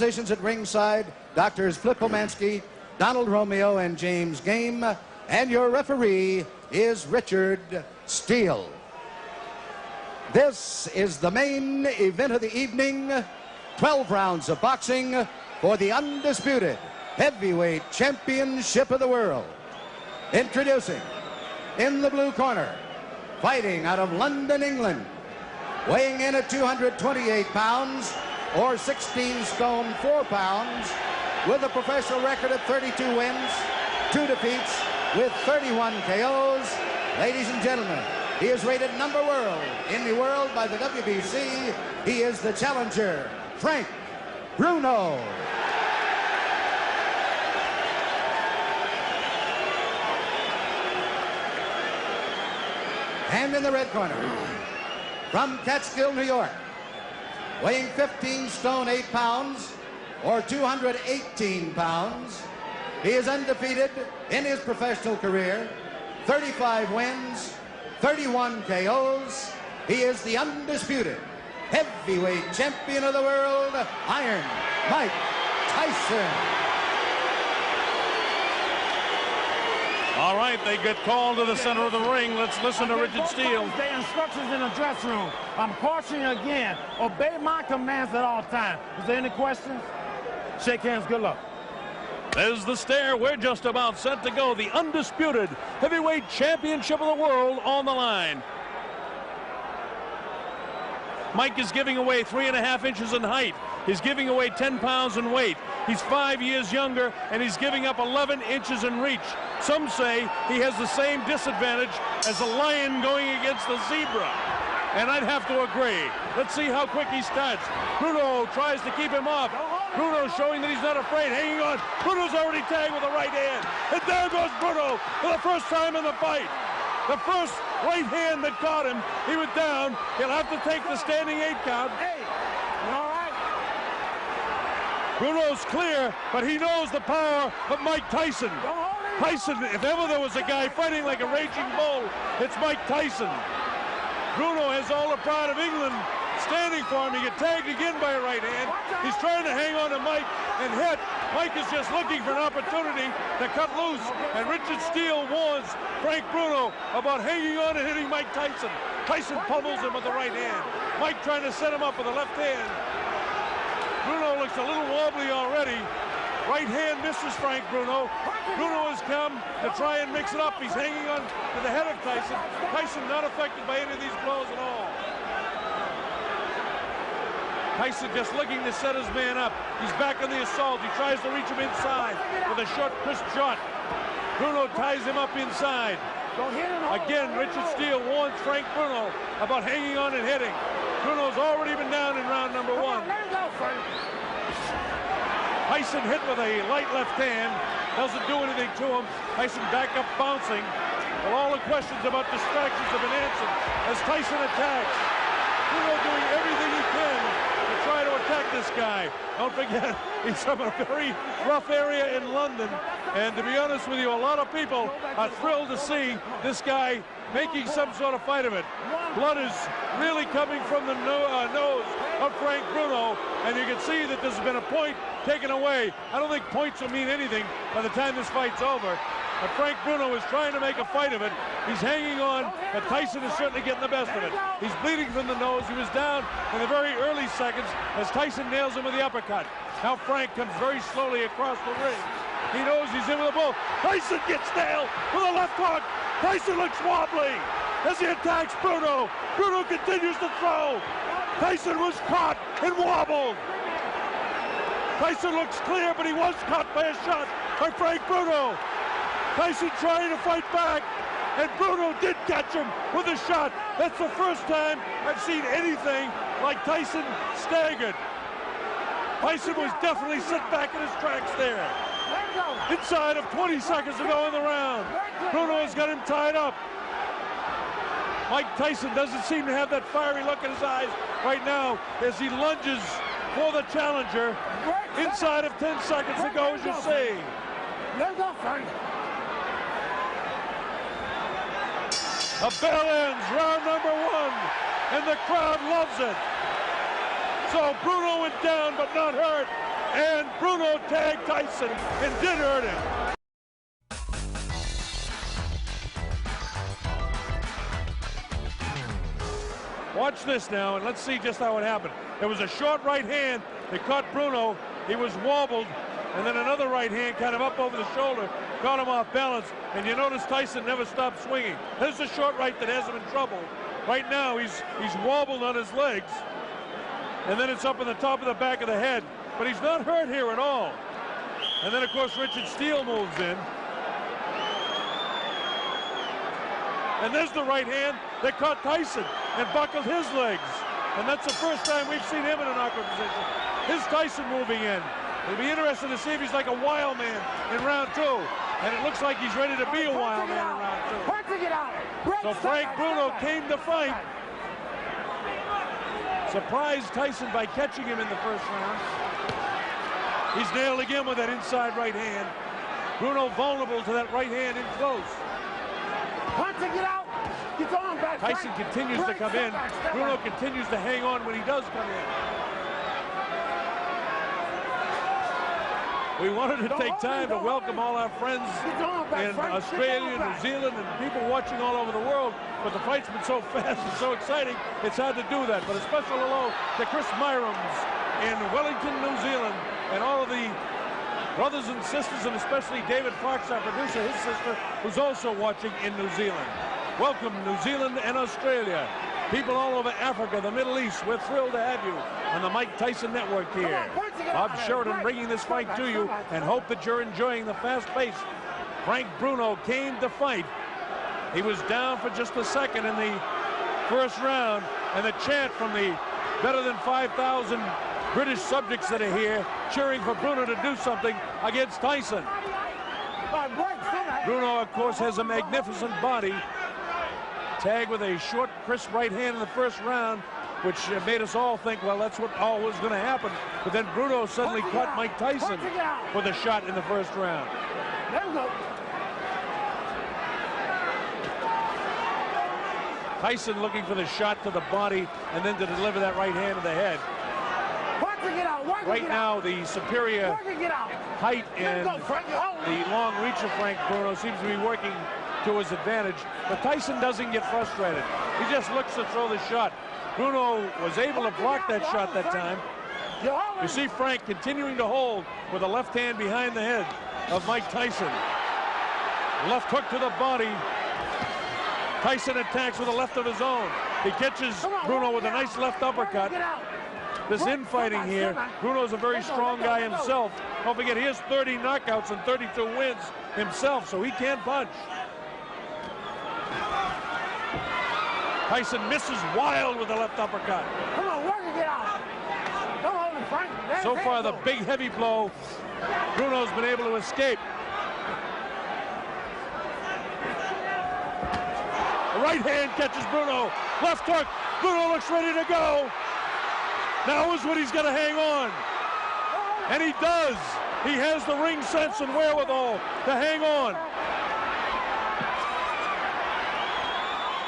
Positions at ringside, Doctors Flip Pomansky, Donald Romeo, and James Game. And your referee is Richard Steele. This is the main event of the evening. 12 rounds of boxing for the undisputed heavyweight championship of the world. Introducing, in the blue corner, fighting out of London, England, weighing in at 228 pounds, or 16 stone 4 pounds, with a professional record of 32 wins, 2 defeats, with 31 KOs. Ladies and gentlemen, he is rated #1 in the world by the WBC. He is the challenger, Frank BRUNO. And in the red corner, from Catskill, New York, weighing 15 stone 8 pounds, or 218 pounds. He is undefeated in his professional career, 35 wins, 31 KOs. He is the undisputed heavyweight champion of the world, Iron Mike Tyson. All right, they get called to the center of the ring. Let's listen to Richard Steele. The instructions in the dressing room. I'm cautioning you again. Obey my commands at all times. Is there any questions? Shake hands. Good luck. There's the stare. We're just about set to go. The undisputed heavyweight championship of the world on the line. Mike is giving away 3.5 inches in height. He's giving away 10 pounds in weight. He's 5 years younger, and he's giving up 11 inches in reach. Some say he has the same disadvantage as a lion going against a zebra. And I'd have to agree. Let's see how quick he starts. BRUNO tries to keep him off. BRUNO showing that he's not afraid, hanging on. BRUNO's already tagged with the right hand. And there goes BRUNO for the first time in the fight. The first right hand that got him, he went down. He'll have to take the standing 8 count. Hey, you all right? BRUNO's clear, but he knows the power of Mike Tyson. Tyson, if ever there was a guy fighting like a raging bull, it's Mike Tyson. BRUNO has all the pride of England standing for him. He get tagged again by a right hand. He's trying to hang on to Mike and hit. Mike is just looking for an opportunity to cut loose. And Richard Steele warns Frank BRUNO about hanging on and hitting Mike Tyson. Tyson pummels him with the right hand. Mike trying to set him up with the left hand. BRUNO looks a little wobbly already. Right hand misses Frank BRUNO. BRUNO has come to try and mix it up. He's hanging on to the head of Tyson. Tyson not affected by any of these blows at all. Tyson just looking to set his man up. He's back on the assault. He tries to reach him inside with a short, crisp shot. BRUNO ties him up inside. Again, Richard Steele warns Frank BRUNO about hanging on and hitting. BRUNO's already been down in round #1. Tyson hit with a light left hand. Doesn't do anything to him. Tyson back up bouncing. Well, all the questions about distractions have been answered as Tyson attacks. BRUNO doing everything he can to try to attack this guy. Don't forget, he's from a very rough area in London. And to be honest with you, a lot of people are thrilled to see this guy making some sort of fight of it. Blood is really coming from the nose of Frank BRUNO, and you can see that there's been a point taken away. I don't think points will mean anything by the time this fight's over. But Frank BRUNO is trying to make a fight of it. He's hanging on, but Tyson is certainly getting the best of it. He's bleeding from the nose. He was down in the very early seconds as Tyson nails him with the uppercut. Now Frank comes very slowly across the ring. He knows he's in with a bull. Tyson gets nailed with a left hook. Tyson looks wobbly as he attacks BRUNO. BRUNO continues to throw. Tyson was caught and wobbled. Tyson looks clear, but he was caught by a shot by Frank BRUNO. Tyson trying to fight back, and BRUNO did catch him with a shot. That's the first time I've seen anything like Tyson staggered. Tyson was definitely set back in his tracks there. Inside of 20 seconds to go in the round. BRUNO has got him tied up. Mike Tyson doesn't seem to have that fiery look in his eyes right now as he lunges for the challenger. Inside of 10 seconds to go, as you see. The bell ends, round #1, and the crowd loves it. So BRUNO went down but not hurt, Bruno tagged Tyson and did hurt him. Watch this now, and let's see just how it happened. It was a short right hand that caught Bruno. He was wobbled, and then another right hand kind of up over the shoulder caught him off balance, and you notice Tyson never stopped swinging. There's a short right that has him in trouble. Right now, he's wobbled on his legs, and then it's up in the top of the back of the head, but he's not hurt here at all. And then, of course, Richard Steele moves in. And there's the right hand that caught Tyson and buckled his legs. And that's the first time we've seen him in a knockout position. Here's Tyson moving in. It'll be interesting to see if he's like a wild man in round 2. And it looks like he's ready to be a wild man in round 2. So Frank Bruno came to fight. Surprised Tyson by catching him in the first round. He's nailed again with that inside right hand. Bruno vulnerable to that right hand in close. Tyson continues to come in. Bruno continues to hang on when he does come in. We wanted to take time to welcome all our friends in Australia, New Zealand, and people watching all over the world, but the fight's been so fast and so exciting, it's hard to do that. But a special hello to Chris Myrams in Wellington, New Zealand, and all of the brothers and sisters, and especially David Fox, our producer, his sister, who's also watching in New Zealand. Welcome, New Zealand and Australia. People all over Africa, the Middle East, we're thrilled to have you on the Mike Tyson Network here. Bob Sheridan bringing this fight to you, and hope that you're enjoying the fast pace. Frank Bruno came to fight. He was down for just a second in the first round, and the chant from the better than 5,000 British subjects that are here cheering for Bruno to do something against Tyson. Bruno, of course, has a magnificent body. Tagged with a short, crisp right hand in the first round, which made us all think, well, that's what all was going to happen. But then Bruno suddenly caught Mike Tyson with a shot in the first round. Tyson looking for the shot to the body and then to deliver that right hand to the head. Right now, the superior height and the long reach of Frank Bruno seems to be working to his advantage, but Tyson doesn't get frustrated. He just looks to throw the shot. Bruno was able to block that shot that time. You see Frank continuing to hold with a left hand behind the head of Mike Tyson. Left hook to the body. Tyson attacks with a left of his own. He catches Bruno with a nice left uppercut. This infighting here, Bruno's a very strong guy himself. Don't forget, he has 30 knockouts and 32 wins himself, so he can punch. Tyson misses wild with the left uppercut. Come on, work it out. Come on, Frank. So far, the big heavy blow, Bruno's been able to escape. The right hand catches Bruno. Left hook. Bruno looks ready to go. Now is when he's going to hang on. And he does. He has the ring sense and wherewithal to hang on.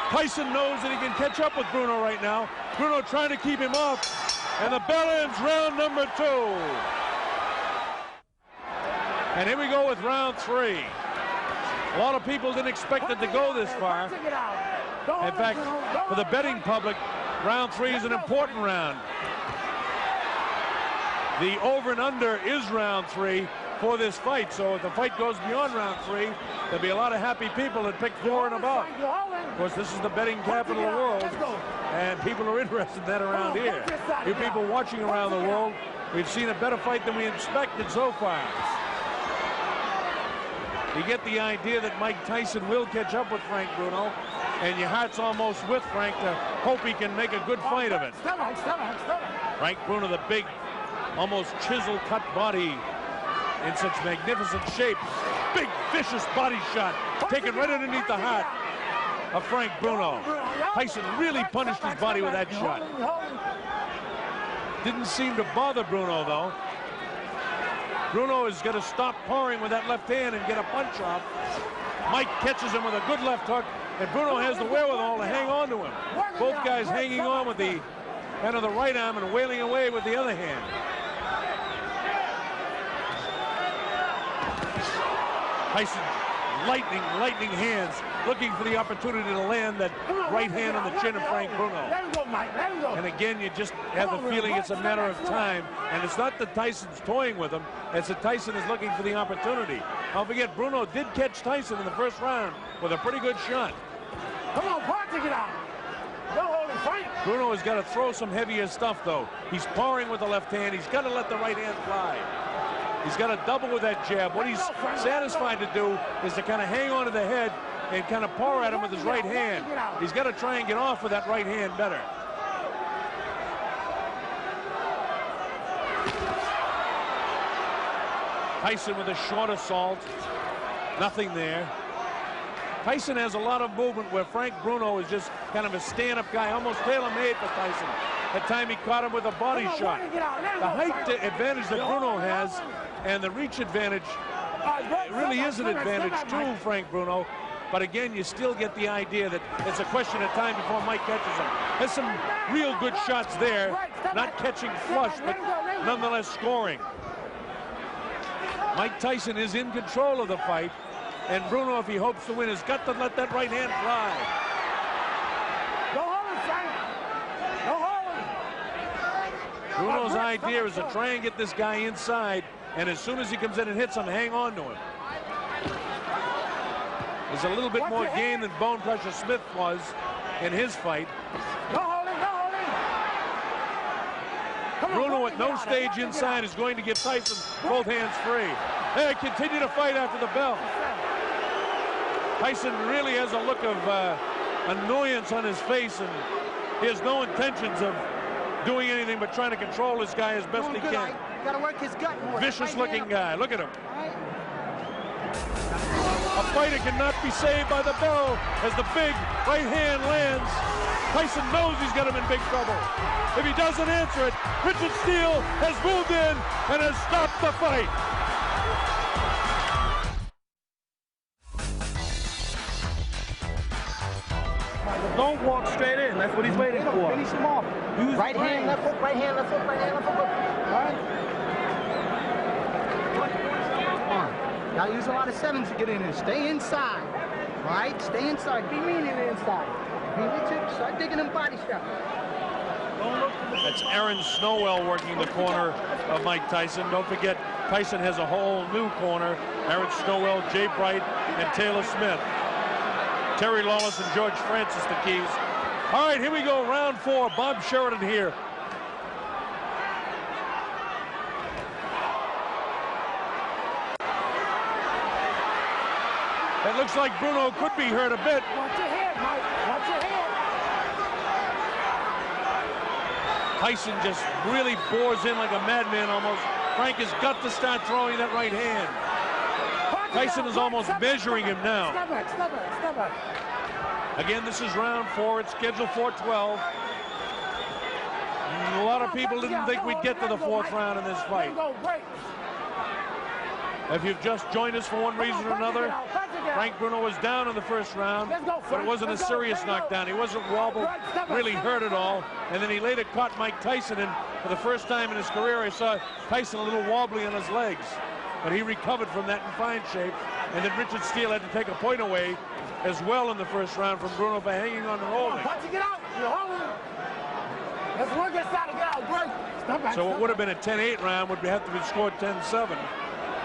Tyson knows that he can catch up with Bruno right now. Bruno trying to keep him off. And the bell ends round number 2. And here we go with round 3. A lot of people didn't expect it to go this far. In fact, for the betting public, round 3 is an important round. The over and under is round 3 for this fight. So if the fight goes beyond round 3, there'll be a lot of happy people that pick 4 and above. Of course, this is the betting capital of the world, and people are interested in that around here. You people watching around the world, we've seen a better fight than we expected so far. You get the idea that Mike Tyson will catch up with Frank Bruno, and your heart's almost with Frank to hope he can make a good fight of it. Frank Bruno, the big, almost chisel-cut body in such magnificent shape. Big, vicious body shot taken right underneath the heart of Frank Bruno. Tyson really punished his body with that shot. Didn't seem to bother Bruno, though. Bruno is going to stop pouring with that left hand and get a punch off. Mike catches him with a good left hook, and Bruno has the wherewithal to hang on to him. Both guys hanging on with the end of the right arm and wailing away with the other hand. Tyson, lightning hands, looking for the opportunity to land that right hand on the chin of Frank BRUNO. Let him go, Mike. Let him go. And again, you just have the feeling it's a matter of time. And it's not that Tyson's toying with him, it's that Tyson is looking for the opportunity. Don't forget, BRUNO did catch Tyson in the first round with a pretty good shot. Come on, Park, it out. Don't hold him, Frank. BRUNO has got to throw some heavier stuff, though. He's powering with the left hand. He's got to let the right hand fly. He's got to double with that jab. What he's satisfied to do is to kind of hang on to the head and kind of power at him with his right hand. He's got to try and get off with that right hand better. Tyson with a short assault. Nothing there. Tyson has a lot of movement where Frank BRUNO is just kind of a stand-up guy, almost tailor-made for Tyson. That time he caught him with a body shot. The height advantage that BRUNO has and the reach advantage, it really is an advantage to Frank BRUNO. But again, you still get the idea that it's a question of time before Mike catches him. There's some real good shots there, not catching flush, but nonetheless scoring. Mike Tyson is in control of the fight, and BRUNO, if he hopes to win, has got to let that right hand fly. Don't hold him, Frank. Don't hold him. BRUNO's idea is to try and get this guy inside, and as soon as he comes in and hits him, hang on to him. There's a little bit more game than Bone Crusher Smith was in his fight. Don't hold him, don't hold him. BRUNO at no stage inside is going to give Tyson both hands free. They continue to fight after the bell. Tyson really has a look of annoyance on his face, and he has no intentions of doing anything but trying to control this guy as best he can. Got to work his gut more. Vicious-looking guy. Look at him. A fighter cannot be saved by the bell as the big right hand lands. Tyson knows he's got him in big trouble. If he doesn't answer it, Richard Steele has moved in and has stopped the fight. Don't walk straight in. That's what he's waiting for. Finish him off. Right hand, left hook, right hand, left hook, right hand, left hook. All right. Come on. Gotta use a lot of sevens to get in there. Stay inside. All right? Stay inside. Be mean in the inside. Be Richard. Start digging them body shots. That's Aaron Snowell working the corner of Mike Tyson. Don't forget, Tyson has a whole new corner. Aaron Snowell, Jay Bright, and Taylor Smith. Terry Lawless and George Francis, the keys. All right, here we go, round 4. Bob Sheridan here. It looks like BRUNO could be hurt a bit. Watch your head, Mike. Watch your head. Tyson just really bores in like a madman almost. Frank has got to start throwing that right hand. Tyson is almost measuring him now. Step back, step back, step back. Again, this is round 4. It's scheduled for 12. A lot of people didn't think we'd get to the 4th round in this fight. If you've just joined us for one reason or another, Frank BRUNO was down in the 1st round, but it wasn't a serious knockdown. He wasn't wobbled, really hurt at all. And then he later caught Mike Tyson, and for the first time in his career, I saw Tyson a little wobbly on his legs. But he recovered from that in fine shape. And then Richard Steele had to take a point away as well in the 1st round from BRUNO for hanging on and holding. Get out. You're holding. Let's work this out to get out. Great. So what would have been a 10-8 round would have to be scored 10-7.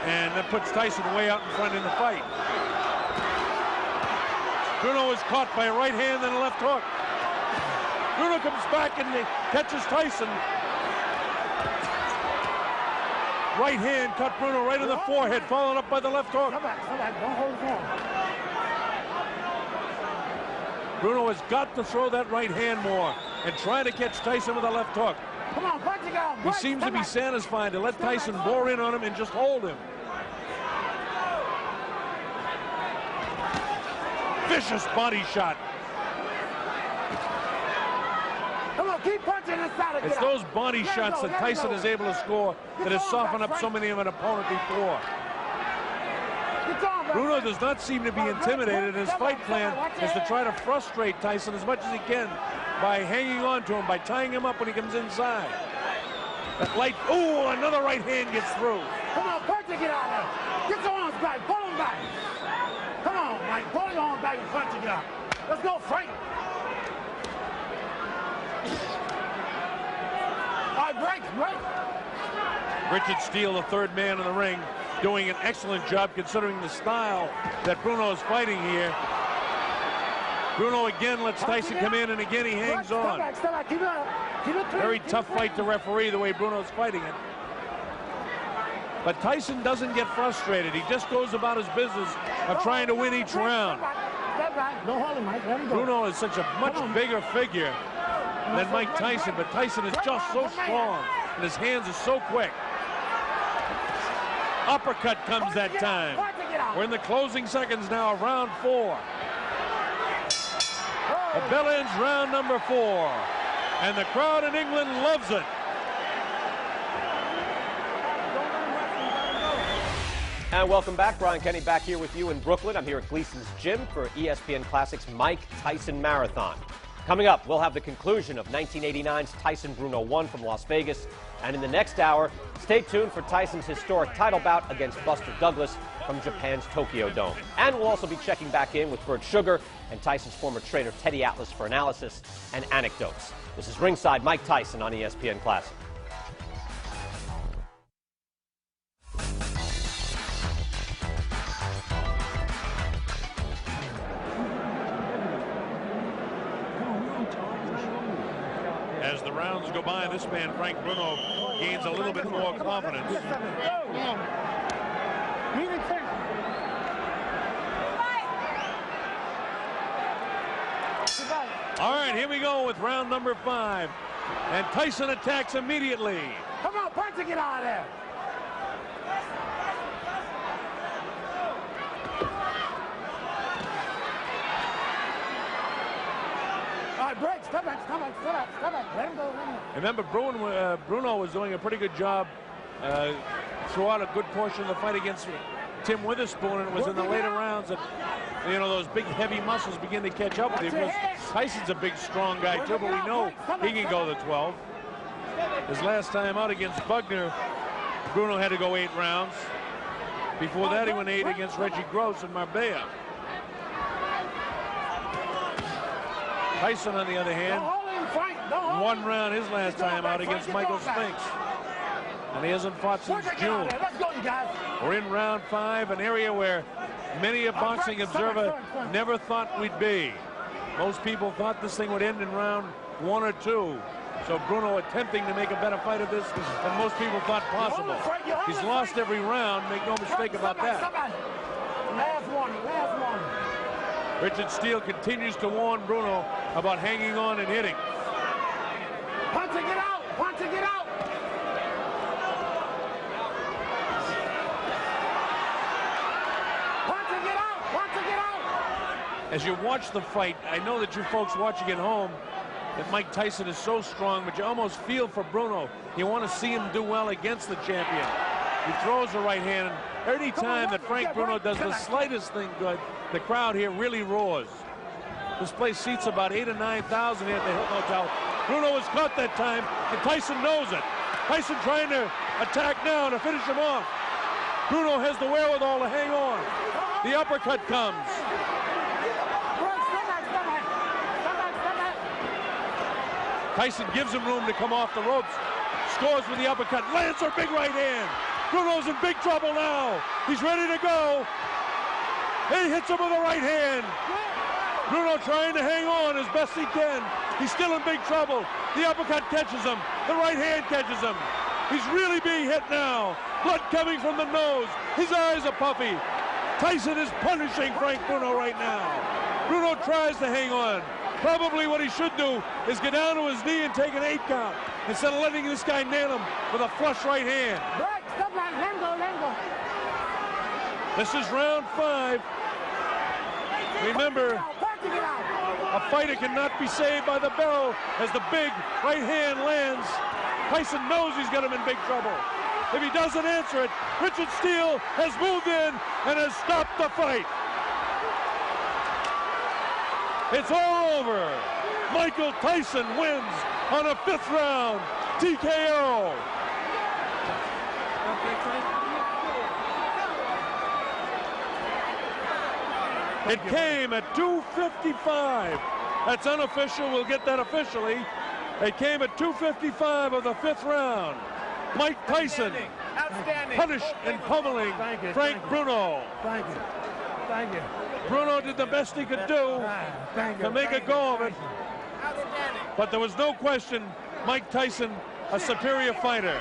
And that puts Tyson way out in front in the fight. BRUNO is caught by a right hand and a left hook. BRUNO comes back and catches Tyson. Right hand cut BRUNO right in the forehead, followed up by the left hook. Come back. Don't hold it down. BRUNO has got to throw that right hand more and try to catch Tyson with a left hook. Come on, punch it out. He seems to be satisfied to let Tyson bore in on him and just hold him. Vicious body shot. Come on, keep punching inside. It's those body shots that Tyson is able to score that has softened up so many of an opponent before. BRUNO does not seem to be intimidated. His fight plan is to try to frustrate Tyson as much as he can by hanging on to him, by tying him up when he comes inside. That light, ooh, another right hand gets through. Come on, punch it, get out of there. Get your arms back, pull him back. back and punch again. Let's go, Frank. All right, break. Richard Steele, the third man in the ring, doing an excellent job considering the style that Bruno is fighting here. Bruno again lets Tyson come in, and again he hangs on. Very tough fight to referee the way Bruno's fighting it. But Tyson doesn't get frustrated. He just goes about his business of trying to win each round. Bruno is such a much bigger figure than Mike Tyson, but Tyson is just so strong, and his hands are so quick. Uppercut comes that time. We're in the closing seconds now of round 4. The bell ends round number 4, and the crowd in England loves it. And welcome back. Brian Kenny back here with you in Brooklyn. I'm here at Gleason's Gym for ESPN Classic's Mike Tyson Marathon. Coming up, we'll have the conclusion of 1989's Tyson-Bruno 1 from Las Vegas. And in the next hour, stay tuned for Tyson's historic title bout against Buster Douglas from Japan's Tokyo Dome. And we'll also be checking back in with Bert Sugar and Tyson's former trainer Teddy Atlas for analysis and anecdotes. This is Ringside Mike Tyson on ESPN Classic. As the rounds go by, this man, Frank Bruno, gains a little bit more confidence. All right, here we go with round number 5. And Tyson attacks immediately. Come on, punch to get out of there. All right, break. Step back. Let him go. Remember, Bruno was doing a pretty good job throughout a good portion of the fight against Tim Witherspoon, and it was in the later rounds that, you know, those big heavy muscles begin to catch up with him. Tyson's a big strong guy too, but we know he can go the 12. His last time out against Bugner, Bruno had to go 8 rounds. Before that, he went 8 against Reggie Gross in Marbella. Tyson, on the other hand, 1 round his last time out against Michael Spinks. And he hasn't fought since June. We're in round 5, an area where many a boxing observer never thought we'd be. Most people thought this thing would end in round 1 or 2. So Bruno attempting to make a better fight of this than most people thought possible. He's lost every round, make no mistake about that. Last one. Richard Steele continues to warn Bruno about hanging on and hitting. Punch to get out. As you watch the fight, I know that you folks watching at home, that Mike Tyson is so strong, but you almost feel for Bruno. You want to see him do well against the champion. He throws the right hand, and every time that Frank Bruno does the slightest thing good, the crowd here really roars. This place seats about 8,000 or 9,000 here at the Hilton Hotel. Bruno was caught that time, and Tyson knows it. Tyson trying to attack now to finish him off. Bruno has the wherewithal to hang on. The uppercut comes. Tyson gives him room to come off the ropes. Scores with the uppercut. Lands her big right hand. Bruno's in big trouble now. He's ready to go. He hits him with the right hand. Bruno trying to hang on as best he can. He's still in big trouble. The uppercut catches him. The right hand catches him. He's really being hit now. Blood coming from the nose. His eyes are puffy. Tyson is punishing Frank Bruno right now. Bruno tries to hang on. Probably what he should do is get down to his knee and take an 8 count instead of letting this guy nail him with a flush right hand. This is round 5. Remember, a fighter cannot be saved by the bell as the big right hand lands. Tyson knows he's got him in big trouble. If he doesn't answer it, Richard Steele has moved in and has stopped the fight. It's all over. Michael Tyson wins on a 5th round TKO. It came at 2:55. That's unofficial. We'll get that officially. It came at 2:55 of the 5th round. Mike Tyson punished and pummeling Frank BRUNO. Thank you. Thank you. BRUNO did the best he could do to make a go of it. But there was no question Mike Tyson a superior fighter.